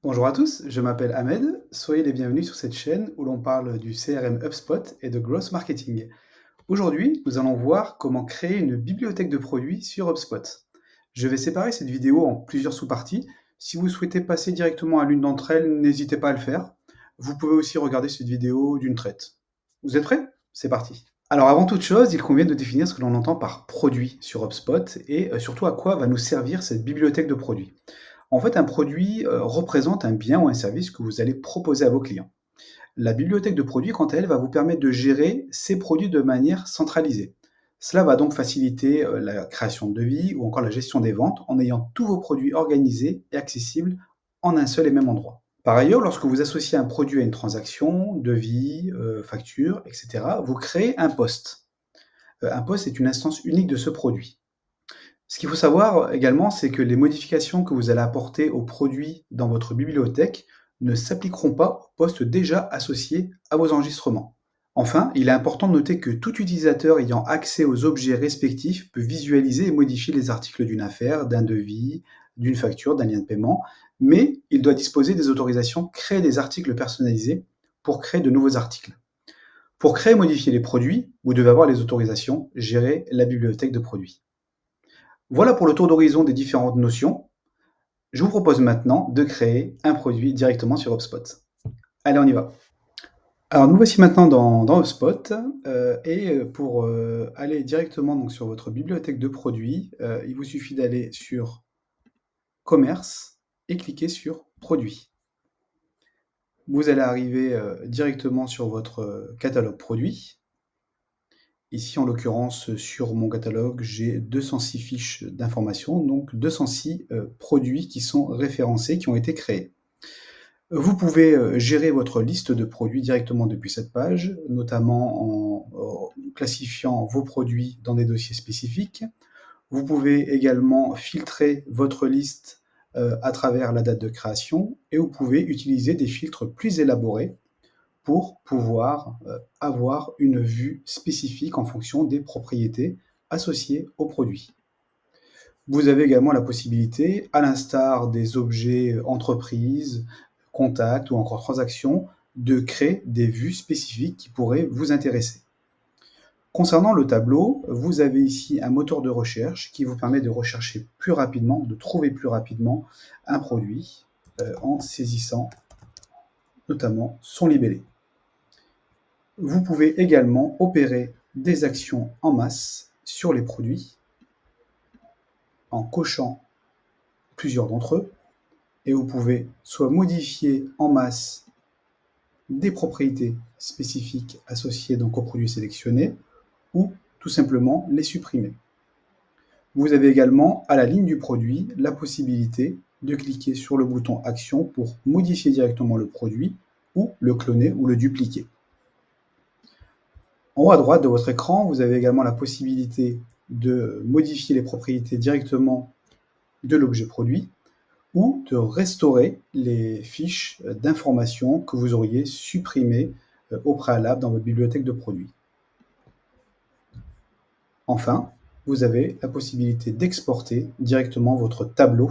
Bonjour à tous, je m'appelle Ahmed. Soyez les bienvenus sur cette chaîne où l'on parle du CRM HubSpot et de Growth Marketing. Aujourd'hui, nous allons voir comment créer une bibliothèque de produits sur HubSpot. Je vais séparer cette vidéo en plusieurs sous-parties. Si vous souhaitez passer directement à l'une d'entre elles, n'hésitez pas à le faire. Vous pouvez aussi regarder cette vidéo d'une traite. Vous êtes prêts? C'est parti. Alors avant toute chose, il convient de définir ce que l'on entend par produit sur HubSpot et surtout à quoi va nous servir cette bibliothèque de produits. En fait, un produit représente un bien ou un service que vous allez proposer à vos clients. La bibliothèque de produits, quant à elle, va vous permettre de gérer ces produits de manière centralisée. Cela va donc faciliter la création de devis ou encore la gestion des ventes en ayant tous vos produits organisés et accessibles en un seul et même endroit. Par ailleurs, lorsque vous associez un produit à une transaction, devis, facture, etc., vous créez un poste. Un poste est une instance unique de ce produit. Ce qu'il faut savoir également, c'est que les modifications que vous allez apporter aux produits dans votre bibliothèque ne s'appliqueront pas aux postes déjà associés à vos enregistrements. Enfin, il est important de noter que tout utilisateur ayant accès aux objets respectifs peut visualiser et modifier les articles d'une affaire, d'un devis, d'une facture, d'un lien de paiement, mais il doit disposer des autorisations créer des articles personnalisés pour créer de nouveaux articles. Pour créer et modifier les produits, vous devez avoir les autorisations, gérer la bibliothèque de produits. Voilà pour le tour d'horizon des différentes notions. Je vous propose maintenant de créer un produit directement sur HubSpot. Allez, on y va. Alors, nous voici maintenant dans HubSpot et pour aller directement donc, sur votre bibliothèque de produits, il vous suffit d'aller sur Commerce et cliquer sur Produits. Vous allez arriver directement sur votre catalogue produits. Ici, en l'occurrence, sur mon catalogue, j'ai 206 fiches d'informations, donc 206 produits qui sont référencés, qui ont été créés. Vous pouvez gérer votre liste de produits directement depuis cette page, notamment en classifiant vos produits dans des dossiers spécifiques. Vous pouvez également filtrer votre liste à travers la date de création et vous pouvez utiliser des filtres plus élaborés pour pouvoir avoir une vue spécifique en fonction des propriétés associées au produit. Vous avez également la possibilité, à l'instar des objets entreprises, contacts ou encore transactions, de créer des vues spécifiques qui pourraient vous intéresser. Concernant le tableau, vous avez ici un moteur de recherche qui vous permet de rechercher plus rapidement, de trouver plus rapidement un produit en saisissant notamment son libellé. Vous pouvez également opérer des actions en masse sur les produits en cochant plusieurs d'entre eux et vous pouvez soit modifier en masse des propriétés spécifiques associées donc aux produits sélectionnés ou tout simplement les supprimer. Vous avez également à la ligne du produit la possibilité de cliquer sur le bouton Action pour modifier directement le produit ou le cloner ou le dupliquer. En haut à droite de votre écran, vous avez également la possibilité de modifier les propriétés directement de l'objet produit ou de restaurer les fiches d'informations que vous auriez supprimées au préalable dans votre bibliothèque de produits. Enfin, vous avez la possibilité d'exporter directement votre tableau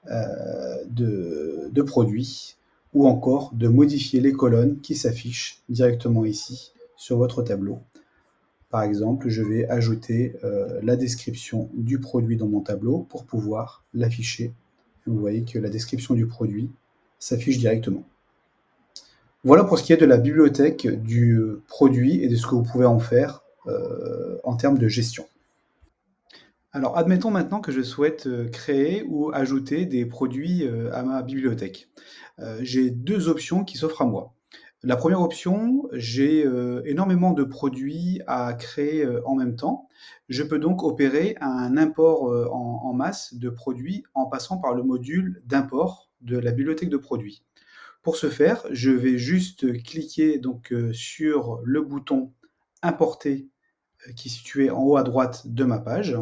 de produits ou encore de modifier les colonnes qui s'affichent directement ici sur votre tableau. Par exemple, je vais ajouter la description du produit dans mon tableau pour pouvoir l'afficher. Vous voyez que la description du produit s'affiche directement. Voilà pour ce qui est de la bibliothèque du produit et de ce que vous pouvez en faire en termes de gestion. Alors, admettons maintenant que je souhaite créer ou ajouter des produits à ma bibliothèque. J'ai deux options qui s'offrent à moi. La première option, j'ai énormément de produits à créer en même temps. Je peux donc opérer un import en masse de produits en passant par le module d'import de la bibliothèque de produits. Pour ce faire, je vais juste cliquer donc, sur le bouton Importer qui est situé en haut à droite de ma page.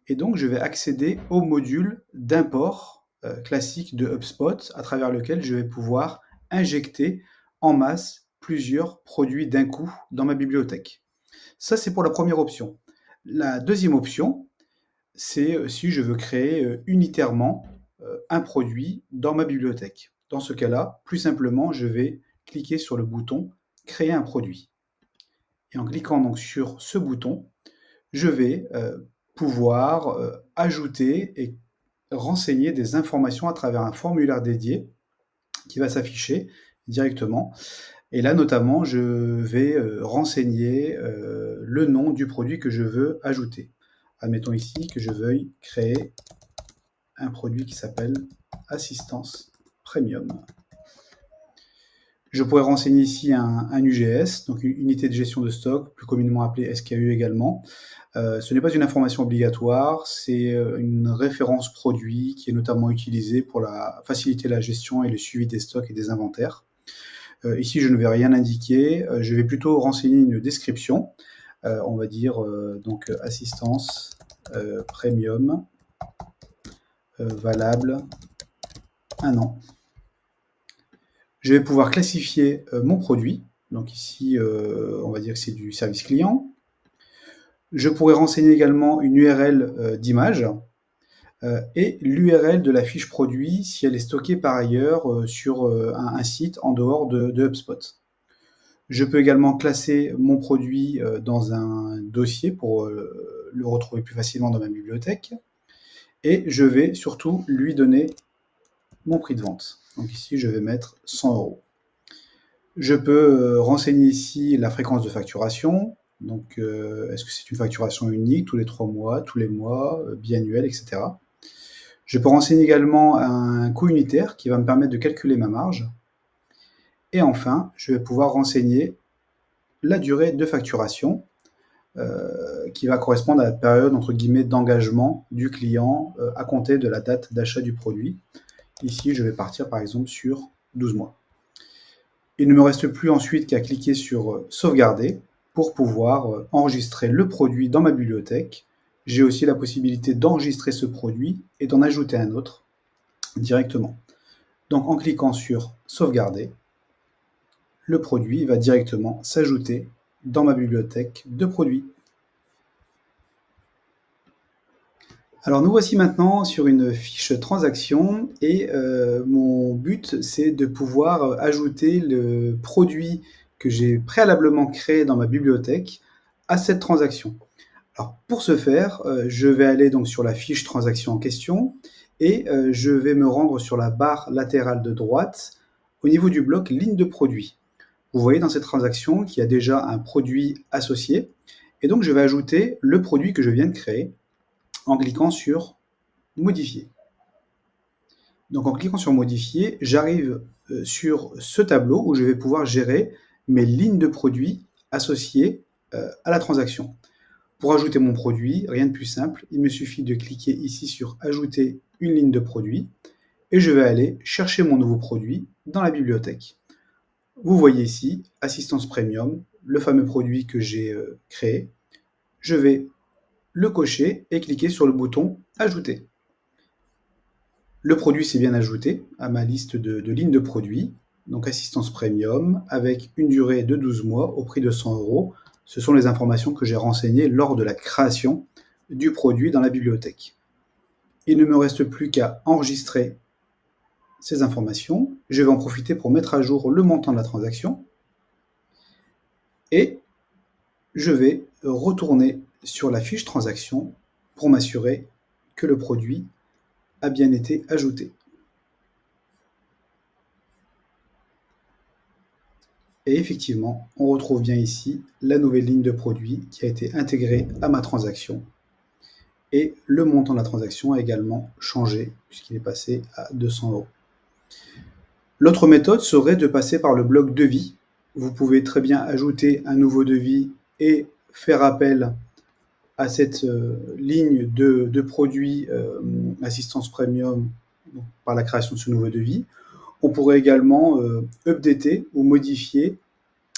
Et donc, je vais accéder au module d'import classique de HubSpot à travers lequel je vais pouvoir injecter en masse plusieurs produits d'un coup dans ma bibliothèque. Ça, c'est pour la première option. La deuxième option, c'est si je veux créer unitairement un produit dans ma bibliothèque. Dans ce cas-là, plus simplement, je vais cliquer sur le bouton «Créer un produit» et en cliquant donc sur ce bouton, je vais, pouvoir, ajouter et renseigner des informations à travers un formulaire dédié qui va s'afficher directement et là, notamment, je vais, renseigner, le nom du produit que je veux ajouter. Admettons ici que je veuille créer un produit qui s'appelle Assistance Premium. Je pourrais renseigner ici un UGS, donc une unité de gestion de stock, plus communément appelée SKU également. Ce n'est pas une information obligatoire, c'est une référence produit qui est notamment utilisée pour faciliter la gestion et le suivi des stocks et des inventaires. Ici, je ne vais rien indiquer, je vais plutôt renseigner une description. On va dire donc assistance premium valable 1 an. Je vais pouvoir classifier mon produit. Donc ici, on va dire que c'est du service client. Je pourrais renseigner également une URL d'image et l'URL de la fiche produit si elle est stockée par ailleurs sur un site en dehors de HubSpot. Je peux également classer mon produit dans un dossier pour le retrouver plus facilement dans ma bibliothèque. Et je vais surtout lui donner mon prix de vente. Donc ici, je vais mettre 100 €. Je peux renseigner ici la fréquence de facturation. Donc, est-ce que c'est une facturation unique, tous les 3 mois, tous les mois, biannuel, etc. Je peux renseigner également un coût unitaire qui va me permettre de calculer ma marge. Et enfin, je vais pouvoir renseigner la durée de facturation qui va correspondre à la période entre guillemets d'engagement du client à compter de la date d'achat du produit. Ici, je vais partir par exemple sur 12 mois. Il ne me reste plus ensuite qu'à cliquer sur sauvegarder pour pouvoir enregistrer le produit dans ma bibliothèque. J'ai aussi la possibilité d'enregistrer ce produit et d'en ajouter un autre directement. Donc en cliquant sur sauvegarder, le produit va directement s'ajouter dans ma bibliothèque de produits. Alors nous voici maintenant sur une fiche transaction et mon but c'est de pouvoir ajouter le produit que j'ai préalablement créé dans ma bibliothèque à cette transaction. Alors pour ce faire, je vais aller donc sur la fiche transaction en question et je vais me rendre sur la barre latérale de droite au niveau du bloc ligne de produit. Vous voyez dans cette transaction qu'il y a déjà un produit associé et donc je vais ajouter le produit que je viens de créer en cliquant sur modifier. Donc en cliquant sur modifier, j'arrive sur ce tableau où je vais pouvoir gérer mes lignes de produits associées à la transaction. Pour ajouter mon produit, rien de plus simple, il me suffit de cliquer ici sur ajouter une ligne de produit et je vais aller chercher mon nouveau produit dans la bibliothèque. Vous voyez ici, Assistance Premium, le fameux produit que j'ai créé. Je vais le cocher et cliquer sur le bouton Ajouter. Le produit s'est bien ajouté à ma liste de lignes de produits, donc Assistance Premium, avec une durée de 12 mois au prix de 100 €. Ce sont les informations que j'ai renseignées lors de la création du produit dans la bibliothèque. Il ne me reste plus qu'à enregistrer ces informations. Je vais en profiter pour mettre à jour le montant de la transaction et je vais retourner sur la fiche transaction pour m'assurer que le produit a bien été ajouté. Et effectivement, on retrouve bien ici la nouvelle ligne de produit qui a été intégrée à ma transaction. Et le montant de la transaction a également changé puisqu'il est passé à 200 €. L'autre méthode serait de passer par le bloc devis. Vous pouvez très bien ajouter un nouveau devis et faire appel à cette ligne de produits assistance premium par la création de ce nouveau devis. On pourrait également updater ou modifier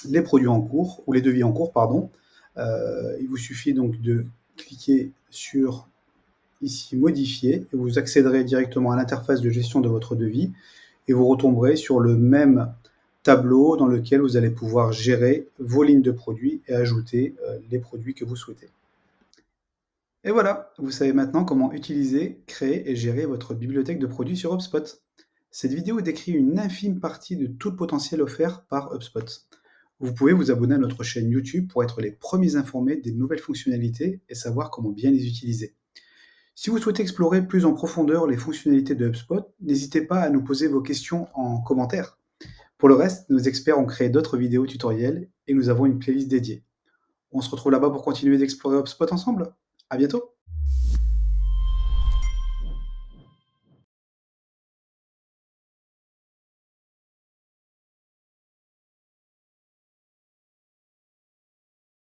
les produits en cours, ou les devis en cours, pardon. Il vous suffit donc de cliquer sur ici modifier et vous accéderez directement à l'interface de gestion de votre devis et vous retomberez sur le même tableau dans lequel vous allez pouvoir gérer vos lignes de produits et ajouter les produits que vous souhaitez. Et voilà, vous savez maintenant comment utiliser, créer et gérer votre bibliothèque de produits sur HubSpot. Cette vidéo décrit une infime partie de tout le potentiel offert par HubSpot. Vous pouvez vous abonner à notre chaîne YouTube pour être les premiers informés des nouvelles fonctionnalités et savoir comment bien les utiliser. Si vous souhaitez explorer plus en profondeur les fonctionnalités de HubSpot, n'hésitez pas à nous poser vos questions en commentaire. Pour le reste, nos experts ont créé d'autres vidéos tutoriels et nous avons une playlist dédiée. On se retrouve là-bas pour continuer d'explorer HubSpot ensemble. À bientôt!